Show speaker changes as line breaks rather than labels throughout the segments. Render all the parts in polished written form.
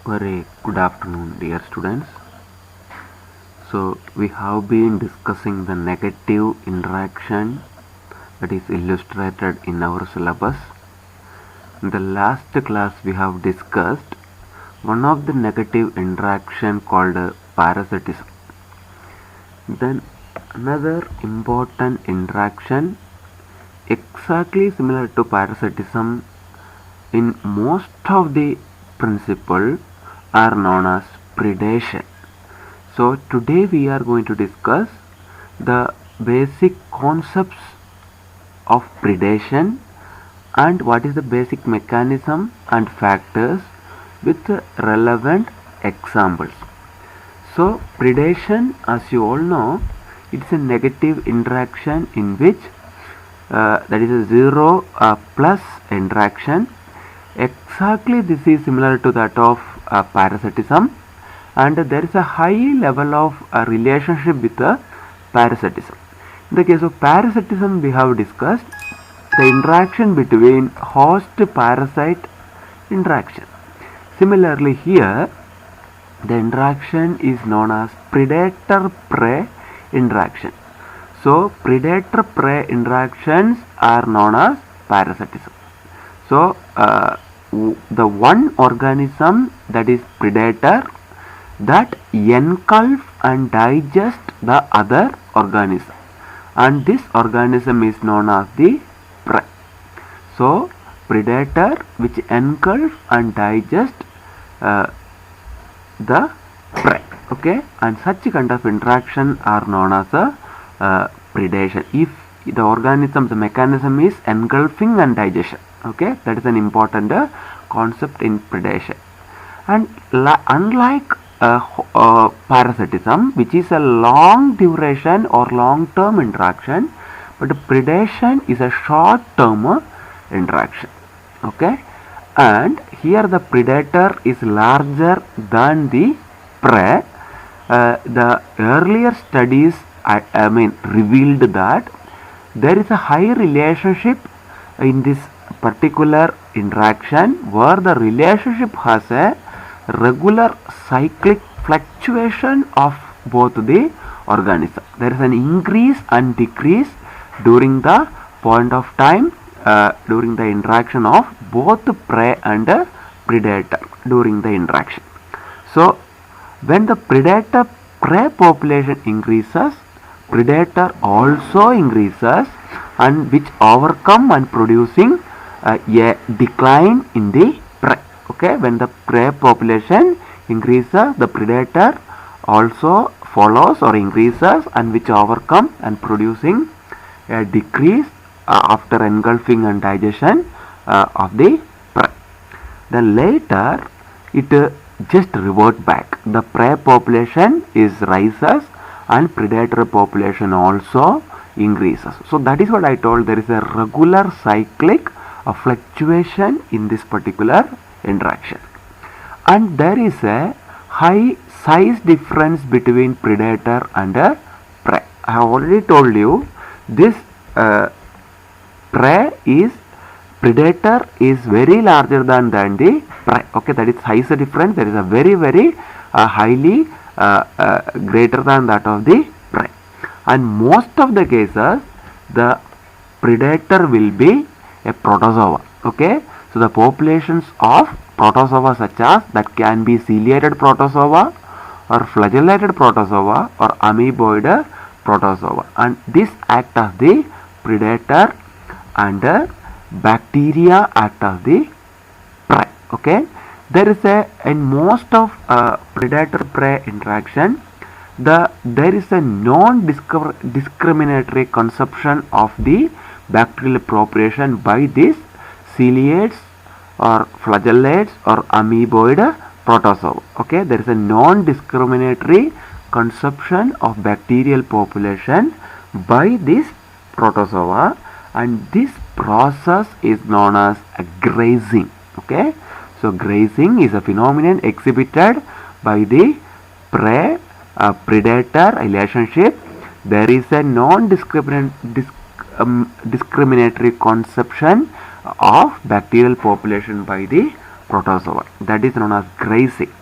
Very good afternoon, dear students. So, we have been discussing the negative interaction that is illustrated in our syllabus. In the last class, we have discussed one of the negative interaction called parasitism. Then, another important interaction exactly similar to parasitism in most of the principle are known as predation. So today we are going to discuss the basic concepts of predation and what is the basic mechanism and factors with relevant examples. So predation, as you all know, it's a negative interaction in which that is a zero plus interaction. Exactly this is similar to that of parasitism, and there is a high level of relationship with the parasitism. In the case of parasitism, we have discussed the interaction between host parasite interaction. Similarly here, the interaction is known as predator prey interaction. So predator prey interactions are known as parasitism. So the one organism that is predator that engulf and digest the other organism, and this organism is known as the prey. So predator which engulf and digest the prey, okay, and such kind of interaction are known as a predation. If the organism, the mechanism is engulfing and digestion, okay, that is an important concept in predation. And unlike parasitism, which is a long duration or long term interaction, but predation is a short term interaction, okay, and here the predator is larger than the prey. The earlier studies revealed that there is a high relationship in this particular interaction where the relationship has a regular cyclic fluctuation of both the organism. There is an increase and decrease during the point of time during the interaction of both prey and predator during the interaction. So when the predator prey population increases, predator also increases, and which overcome and producing a decline in the prey. Okay, when the prey population increases, the predator also follows or increases, and which overcome and producing a decrease after engulfing and digestion of the prey. Then later it just revert back. The prey population is rises and predator population also increases. So that is what I told. There is a regular cyclic fluctuation in this particular interaction, and there is a high size difference between predator and prey. I have already told you this prey is predator is very larger than the prey. Okay, that is size difference. There is a very highly greater than that of the prey, and most of the cases the predator will be a protozoa. Okay, so the populations of protozoa such as that can be ciliated protozoa or flagellated protozoa or amoeboid protozoa, and this act as the predator and bacteria act as the prey. Okay, there is a in most of predator prey interaction there is a non-discriminatory consumption of the bacterial population by these ciliates or flagellates or amoeboid protozoa. Okay, there is a non-discriminatory consumption of bacterial population by this protozoa, and this process is known as grazing. Okay, so grazing is a phenomenon exhibited by the prey predator relationship. There is a non-discriminatory consumption of bacterial population by the protozoa, that is known as grazing.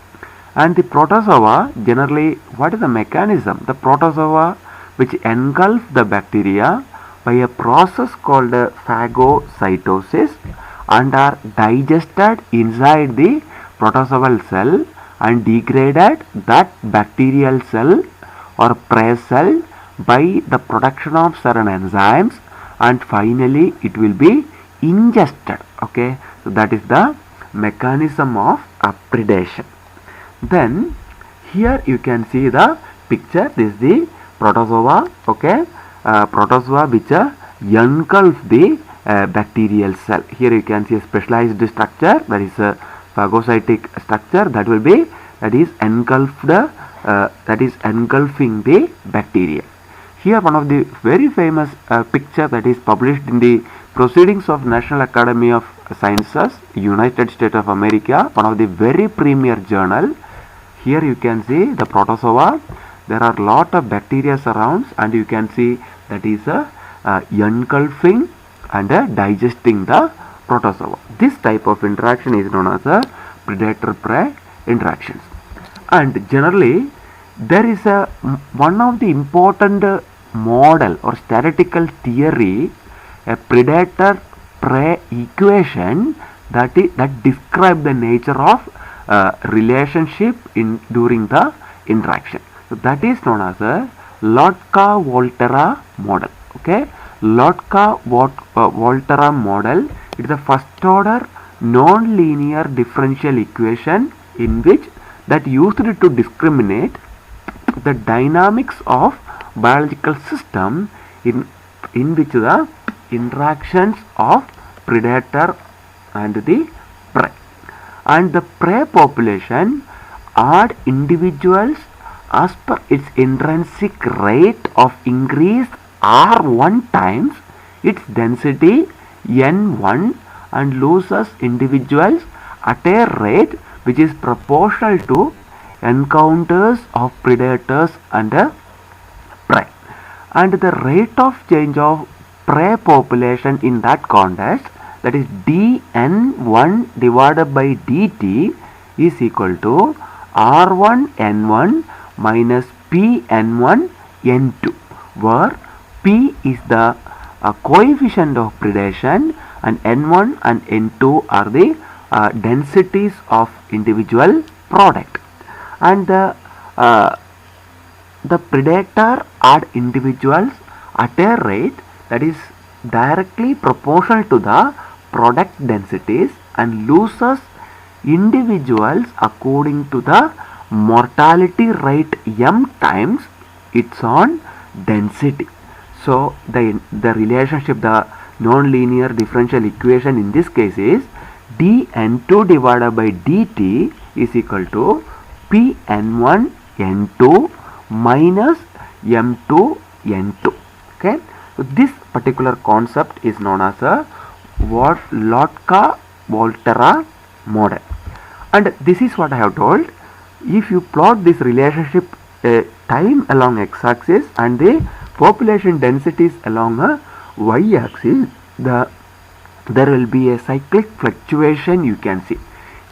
And the protozoa, generally, what is the mechanism? The protozoa which engulf the bacteria by a process called phagocytosis and are digested inside the protozoal cell and degraded that bacterial cell or prey cell by the production of certain enzymes, and finally it will be ingested. Okay, so that is the mechanism of predation. Then here you can see the picture. This is the protozoa. Okay, protozoa which engulf the bacterial cell. Here you can see a specialized structure, that is a phagocytic structure that is engulfed, that is engulfing the bacteria. Here one of the very famous picture that is published in the Proceedings of National Academy of Sciences, United States of America, one of the very premier journal. Here you can see the protozoa. There are lot of bacteria surrounds, and you can see that is engulfing and digesting the protozoa. This type of interaction is known as a predator-prey interactions. And generally, there is one of the important model or statistical theory, a predator-prey equation that describe the nature of relationship during the interaction. So that is known as a Lotka-Volterra model. Okay, Lotka-Volterra model, it is a first order non-linear differential equation in which that used to discriminate the dynamics of biological system in which the interactions of predator and the prey, and the prey population add individuals as per its intrinsic rate of increase R1 times its density N1 and loses individuals at a rate which is proportional to encounters of predators and prey. And the rate of change of prey population in that context, that is dN1 divided by dt, is equal to R1N1 minus Pn1 N2, where P is the coefficient of predation and N1 and N2 are the densities of individual product. And the predator add individuals at a rate that is directly proportional to the product densities and loses individuals according to the mortality rate m times its own density. So the relationship, the non-linear differential equation in this case is dN2 divided by dt is equal to Pn1 N2 minus M2 N2. Okay, so this particular concept is known as a Lotka-Volterra model, and this is what I have told. If you plot this relationship time along x-axis and the population densities along a y-axis, there will be a cyclic fluctuation you can see.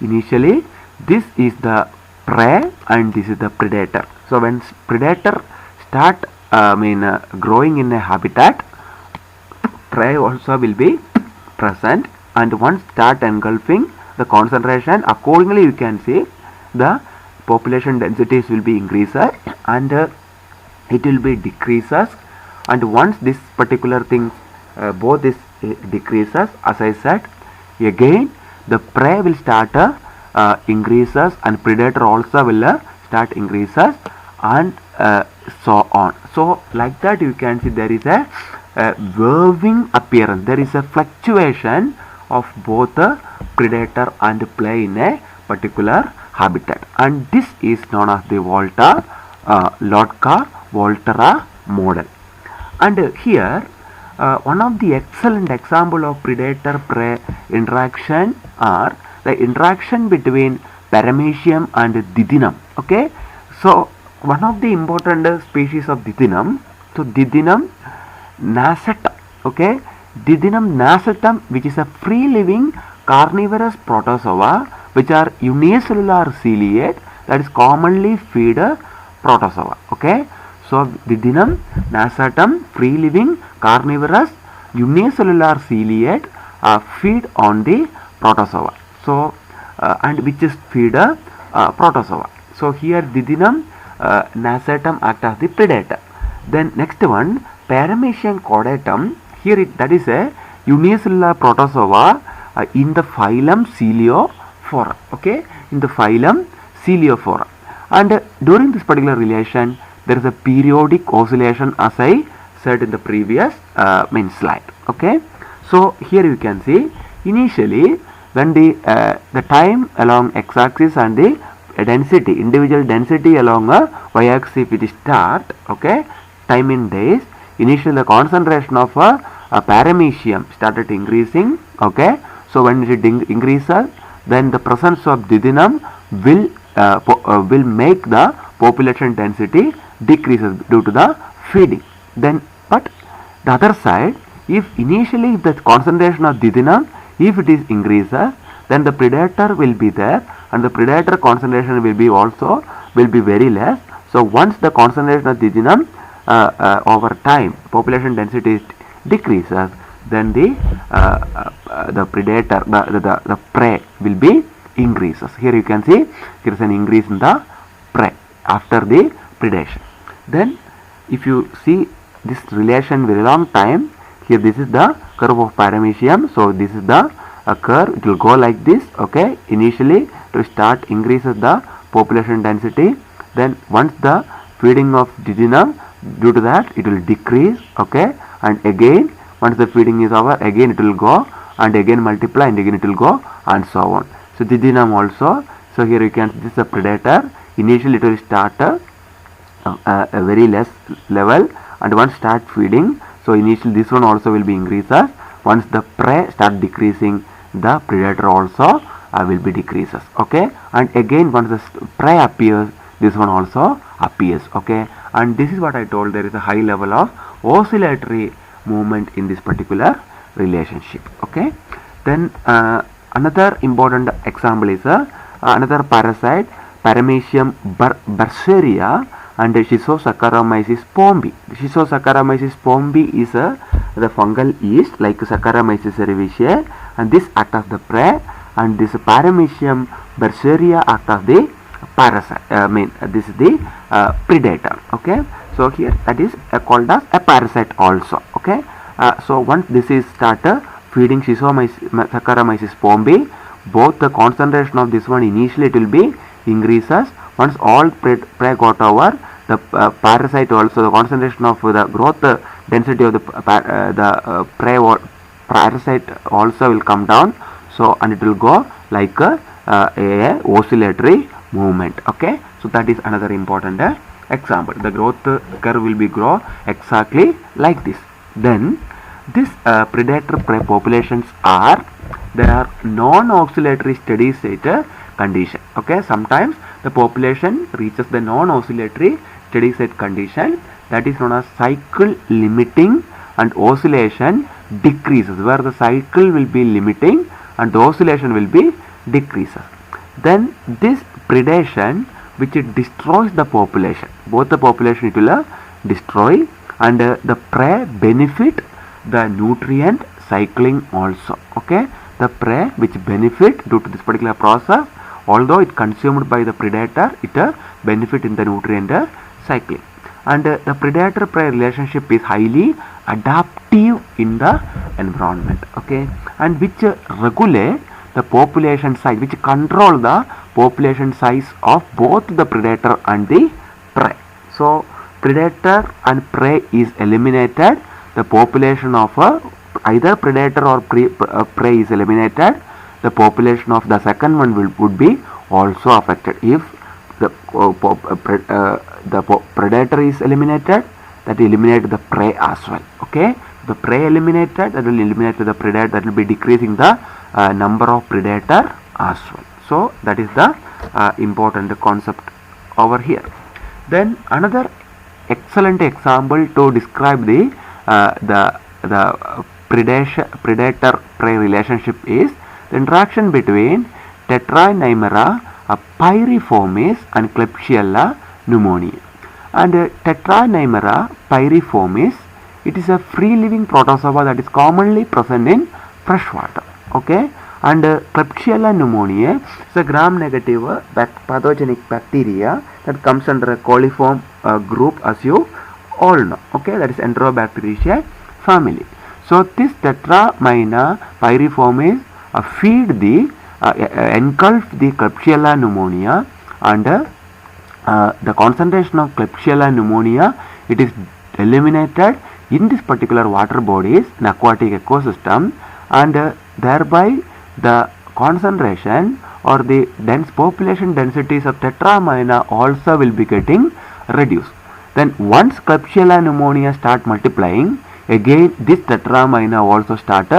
Initially, this is the prey and this is the predator. So when predator start growing in a habitat, prey also will be present, and once start engulfing the concentration, accordingly you can see the population densities will be increased and it will be decreases, and once this particular thing both this decreases, as I said, again the prey will start increases and predator also will start increases, and so on. So like that you can see there is a whirling appearance, there is a fluctuation of both the predator and prey in a particular habitat, and this is known as the Lotka-Volterra model. And here one of the excellent example of predator-prey interaction are the interaction between Paramecium and Didynum. Okay, so one of the important species of Didynum, so Didynum nascetum. Okay, Didynum nascetum, which is a free living carnivorous protozoa which are unicellular ciliate, that is commonly feed a protozoa. Okay, so Didynum nassatum, free living carnivorous unicellular ciliate feed on the protozoa. So and which is feed a protozoa. So here Didynum nassatum act as the predator. Then next one, Paramecium chordatum. Here that is a unicellular protozoa in the phylum Coeliophora. Okay, in the phylum Coeliophora. And during this particular relation, there is a periodic oscillation, as I said in the previous slide. Okay, so here you can see initially when the time along x-axis and the density, individual density along a y-axis, if it start, okay, time in days, initially the concentration of a paramecium started increasing. Okay, so when it increases, then the presence of Didynum will make the population density decreases due to the feeding. Then, but the other side, if initially the concentration of Didynum, if it is increases, then the predator will be there, and the predator concentration will be very less. So once the concentration of Didynum over time, population density decreases, then the predator, the prey will be increases. Here you can see there is an increase in the prey after the predation. Then if you see this relation very long time, here this is the curve of Paramecium. So this is the curve, it will go like this. Okay, initially to start increases the population density, then once the feeding of Didynum, due to that it will decrease. Okay, and again once the feeding is over, again it will go, and again multiply, and again it will go, and so on. So Didynum also, so here you can see this is a predator. Initially it will start a very less level, and once start feeding, so initially this one also will be increases. Once the prey start decreasing, the predator also will be decreases. Okay, and again once the prey appears, this one also appears. Okay, and this is what I told, there is a high level of oscillatory movement in this particular relationship. Okay, then another important example is another parasite, Paramecium berseria and Schizosaccharomyces pombi. Schizosaccharomyces pombi is the fungal yeast like Saccharomyces cerevisiae, and this act as the prey, and this Paramecium berseria act as the parasite. This is the predator. Okay, so here that is called as a parasite also. Okay, so once this is started feeding Saccharomyces pombi, both the concentration of this one initially it will be increases. Once all prey got over, the parasite also, the concentration of the growth density of the parasite also will come down. So and it will go like a oscillatory movement. Okay, so that is another important example. The growth curve will be grow exactly like this. Then this predator prey populations there are non-oscillatory steady state condition. Okay, sometimes the population reaches the non-oscillatory steady state condition, that is known as cycle limiting, and oscillation decreases, where the cycle will be limiting and the oscillation will be decreases. Then this predation, which it destroys the population, both the population it will destroy, and the prey benefit the nutrient cycling also. Okay, the prey which benefit due to this particular process, although it consumed by the predator, it benefit in the nutrient cycling. And the predator prey relationship is highly adaptive in the environment. Okay, and which regulate the population size, which control the population size of both the predator and the prey. So predator and prey is eliminated, the population of either predator or prey is eliminated, the population of the second one would be also affected. If the predator is eliminated, that will eliminate the prey as well. Okay, the prey eliminated, that will eliminate the predator, that will be decreasing the number of predator as well. So that is the important concept over here. Then another excellent example to describe the predator prey relationship is the interaction between Tetranymera pyriformis and Klebsiella pneumoniae. And Tetranymera pyriformis, it is a free living protozoa that is commonly present in fresh water. Okay, and Klebsiella pneumoniae is a gram-negative pathogenic bacteria that comes under a coliform group, as you all know. Okay, that is Enterobacteriaceae family. So this Tetramina pyriformis feed the engulf the Klebsiella pneumonia, and the concentration of Klebsiella pneumonia, it is eliminated in this particular water bodies in aquatic ecosystem, and thereby the concentration or the dense population densities of Tetramina also will be getting reduced. Then once Klebsiella pneumonia start multiplying, again this Tetramina also start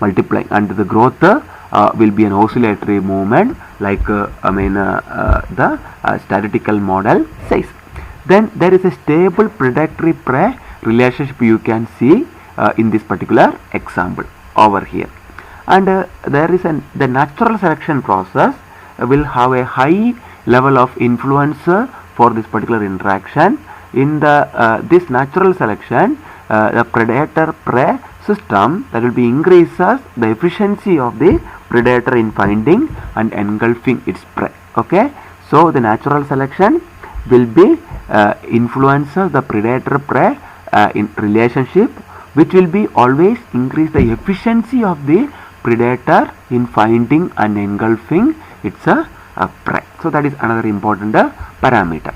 multiplying, and the growth will be an oscillatory movement like the statistical model says. Then there is a stable predatory prey relationship you can see in this particular example over here. And there is the natural selection process will have a high level of influence for this particular interaction. In the this natural selection, the predator prey system, that will be increases the efficiency of the predator in finding and engulfing its prey. Okay, so the natural selection will be influences the predator prey in relationship, which will be always increase the efficiency of the predator in finding and engulfing its prey. So that is another important parameter.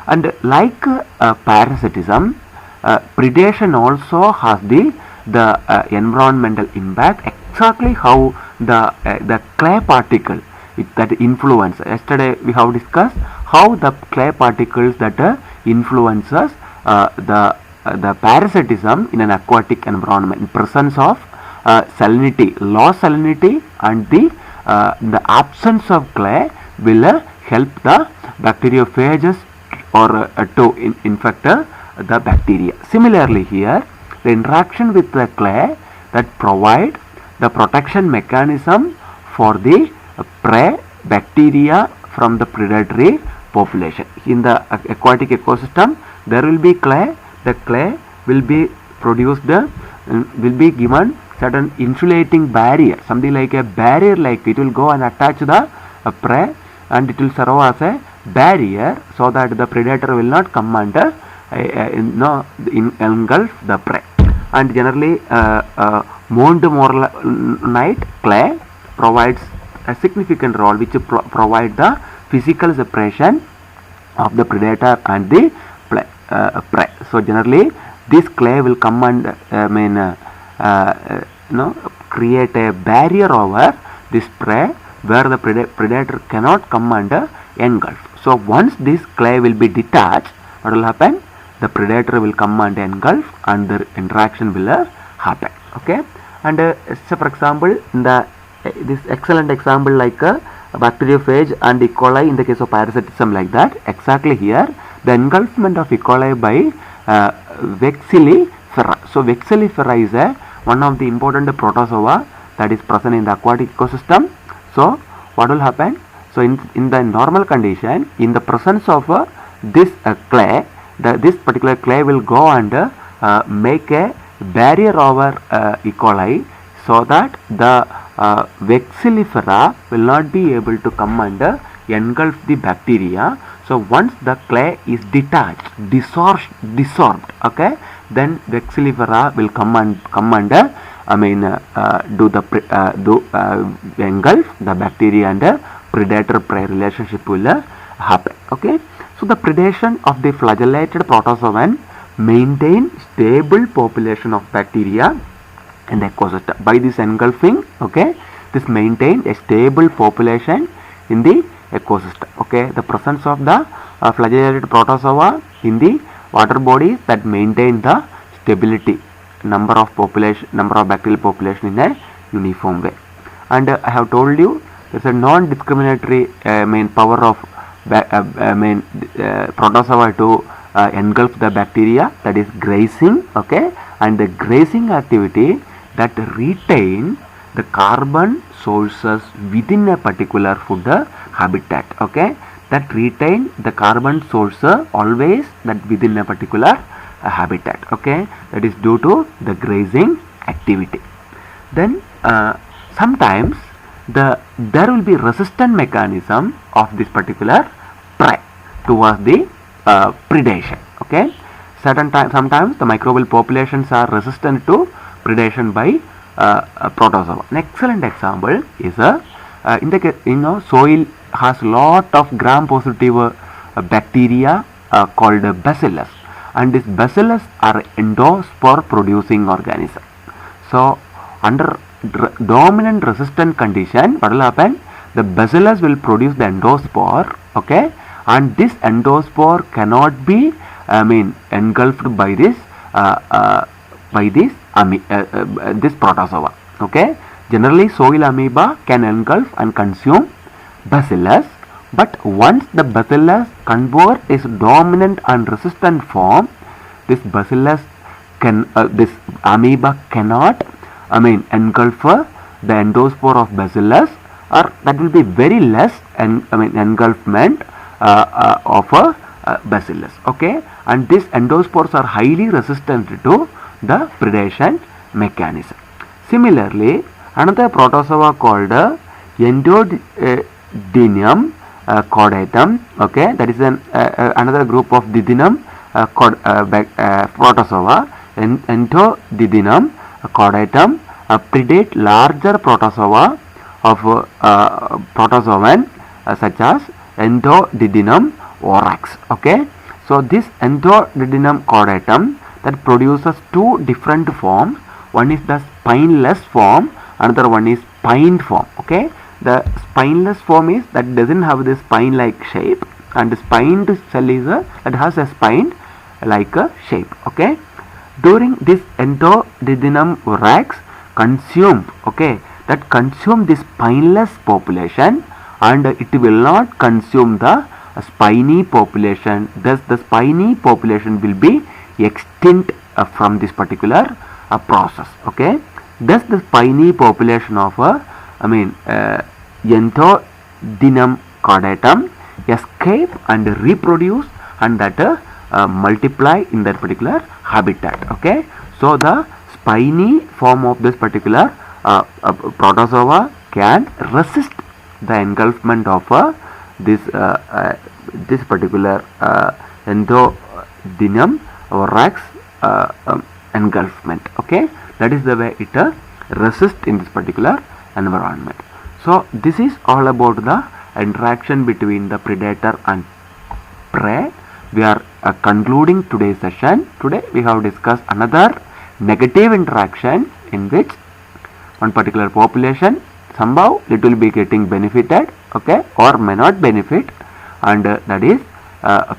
And like parasitism, predation also has the environmental impact. Exactly how the clay particle that influence. Yesterday we have discussed how the clay particles that influences the parasitism in an aquatic environment in presence of salinity, low salinity, and the absence of clay will help the bacteriophages or to infect the bacteria. Similarly here, the interaction with the clay that provide the protection mechanism for the prey bacteria from the predatory population. In the aquatic ecosystem, there will be clay. The clay will be produced, will be given certain insulating barrier, something like a barrier, like it will go and attach the prey, and it will serve as a barrier so that the predator will not come and engulf the prey. And generally montmorillonite clay provides a significant role, which provide the physical separation of the predator and the prey. So generally this clay will come and create a barrier over this prey where the predator cannot come and engulf. So once this clay will be detached, what will happen? The predator will come and engulf, and the interaction will happen. Okay, and so for example, in the this excellent example like bacteriophage and E. coli in the case of parasitism, like that. Exactly here, the engulfment of E. coli by Vexillifera. So Vexillifera is one of the important protozoa that is present in the aquatic ecosystem. So what will happen? So in the normal condition, in the presence of this clay, this particular clay will go and make a barrier over E. coli, so that the Vexillifera will not be able to come and engulf the bacteria. So once the clay is detached, dissolved, okay, then Vexillifera will come and engulf the bacteria, and predator prey relationship will happen. Okay, so the predation of the flagellated protozoan maintain stable population of bacteria in the ecosystem. By this engulfing, okay, this maintain a stable population in the ecosystem. Okay, the presence of the flagellated protozoa in the water bodies that maintain the stability, number of bacterial population in a uniform way. And I have told you there is a non-discriminatory power of protozoa to engulf the bacteria, that is grazing. Okay, and the grazing activity that retain the carbon sources within a particular food habitat, okay, that retain the carbon source always that within a particular habitat, okay, that is due to the grazing activity. Then sometimes there will be resistant mechanism of this particular prey towards the predation, okay. Sometimes the microbial populations are resistant to predation by protozoa. An excellent example is in the soil has lot of gram-positive bacteria called bacillus, and these bacillus are endospore producing organism. So under dominant resistant condition, what will happen? The bacillus will produce the endospore, okay, and this endospore cannot be engulfed by this this protozoa, okay. Generally soil amoeba can engulf and consume bacillus, but once the bacillus convert its dominant and resistant form, this bacillus this amoeba cannot engulf the endospore of bacillus, or that will be very less engulfment of a bacillus, okay, and these endospores are highly resistant to the predation mechanism. Similarly, another protozoa called Endodinium chordatum, okay, that is another group of Didinum protozoa. Endodidinum chordatum predate larger protozoa of protozoan such as Endodidinum aurochs, okay. So this Endodidinum chordatum that produces two different forms. One is the spineless form, another one is spined form, okay. The spineless form is that doesn't have the spine like shape, and the spined cell is that has a spine like a shape, okay. During this Endodidinum aurochs consume, okay, that consume this spineless population, and it will not consume the spiny population. Thus the spiny population will be extinct from this particular process, okay. Thus the spiny population of Endodidinum chordatum escape and reproduce, and that multiply in that particular habitat, okay. So the spiny form of this particular protozoa can resist the engulfment of this particular Endodidinum aurochs engulfment, okay. That is the way it resists in this particular environment. So this is all about the interaction between the predator and prey. We are concluding today's session. Today we have discussed another negative interaction in which one particular population somehow it will be getting benefited, okay, or may not benefit, and that is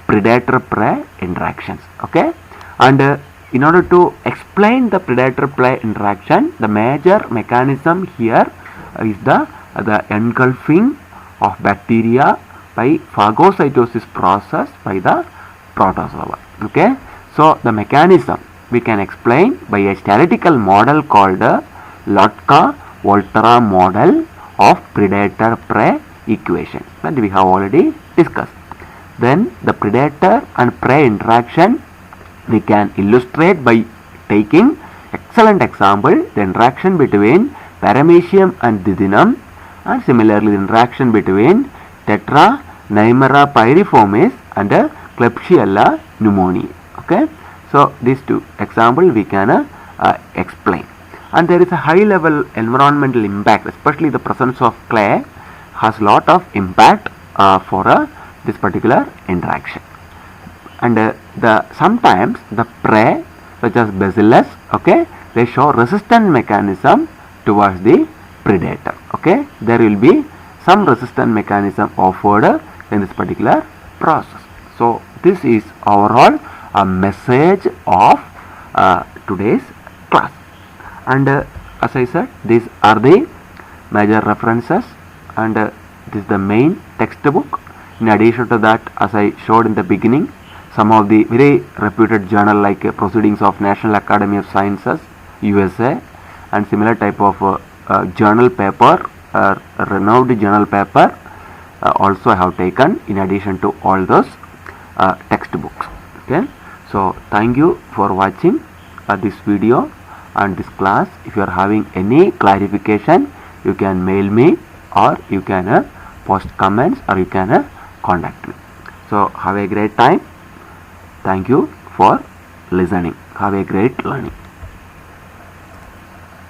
predator prey interactions, okay. And in order to explain the predator prey interaction, the major mechanism here is the engulfing of bacteria by phagocytosis process by the protozoa, okay. So the mechanism we can explain by a theoretical model called Lotka-Volterra model of predator prey equation that we have already discussed. Then the predator and prey interaction we can illustrate by taking excellent example, the interaction between Paramecium and Didinum, and similarly the interaction between Tetra Neimera pyriformis and Klebsiella pneumoniae, okay. So these two examples we can explain. And there is a high level environmental impact, especially the presence of clay has lot of impact for this particular interaction. And sometimes the prey such as bacillus, okay, they show resistant mechanism towards the predator, okay. There will be some resistant mechanism offered in this particular process. So this is overall a message of today's class. And as I said, these are the major references, and this is the main textbook. In addition to that, as I showed in the beginning, some of the very reputed journal like Proceedings of National Academy of Sciences, USA, and similar type of journal paper, renowned journal paper also I have taken in addition to all those textbooks. Okay, so thank you for watching this video and this class. If you are having any clarification, you can mail me, or you can post comments, or you can contact me. So have a great time. Thank you for listening. Have a great learning.